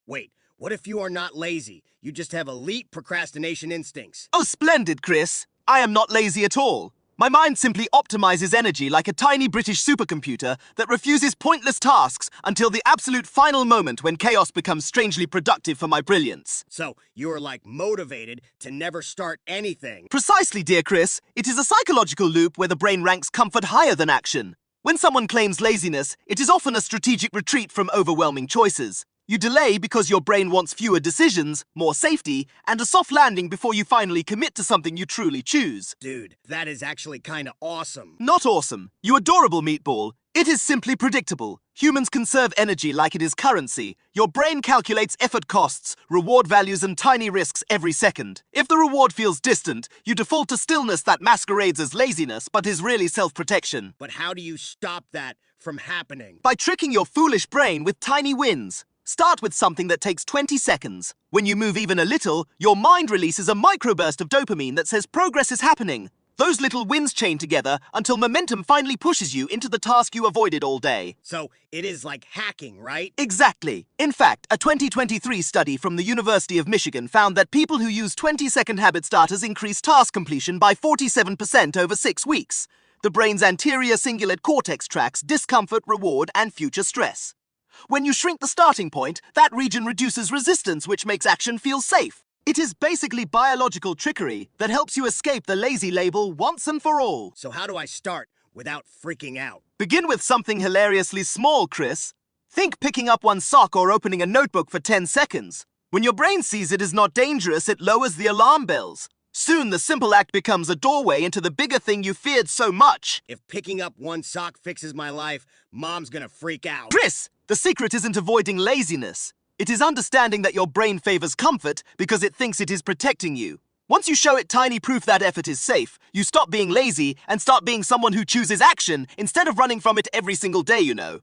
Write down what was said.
Wait, what if you are not lazy? You just have elite procrastination instincts. Oh, splendid, Chris. I am not lazy at all. My mind simply optimizes energy like a tiny British supercomputer that refuses pointless tasks until the absolute final moment when chaos becomes strangely productive for my brilliance. So, you are like motivated to never start anything. Precisely, dear Chris. It is a psychological loop where the brain ranks comfort higher than action. When someone claims laziness, it is often a strategic retreat from overwhelming choices. You delay because your brain wants fewer decisions, more safety, and a soft landing before you finally commit to something you truly choose. Dude, that is actually kinda awesome. Not awesome. You adorable meatball. It is simply predictable. Humans conserve energy like it is currency. Your brain calculates effort costs, reward values, and tiny risks every second. If the reward feels distant, you default to stillness that masquerades as laziness but is really self-protection. But how do you stop that from happening? By tricking your foolish brain with tiny wins. Start with something that takes 20 seconds. When you move even a little, your mind releases a microburst of dopamine that says progress is happening. Those little wins chain together until momentum finally pushes you into the task you avoided all day. So, it is like hacking, right? Exactly. In fact, a 2023 study from the University of Michigan found that people who use 20-second habit starters increase task completion by 47% over 6 weeks. The brain's anterior cingulate cortex tracks discomfort, reward, and future stress. When you shrink the starting point, that region reduces resistance, which makes action feel safe. It is basically biological trickery that helps you escape the lazy label once and for all. So how do I start without freaking out? Begin with something hilariously small, Chris. Think picking up one sock or opening a notebook for 10 seconds. When your brain sees it is not dangerous, it lowers the alarm bells. Soon, the simple act becomes a doorway into the bigger thing you feared so much. If picking up one sock fixes my life, Mom's gonna freak out. Chris, the secret isn't avoiding laziness. It is understanding that your brain favors comfort because it thinks it is protecting you. Once you show it tiny proof that effort is safe, you stop being lazy and start being someone who chooses action instead of running from it every single day, you know.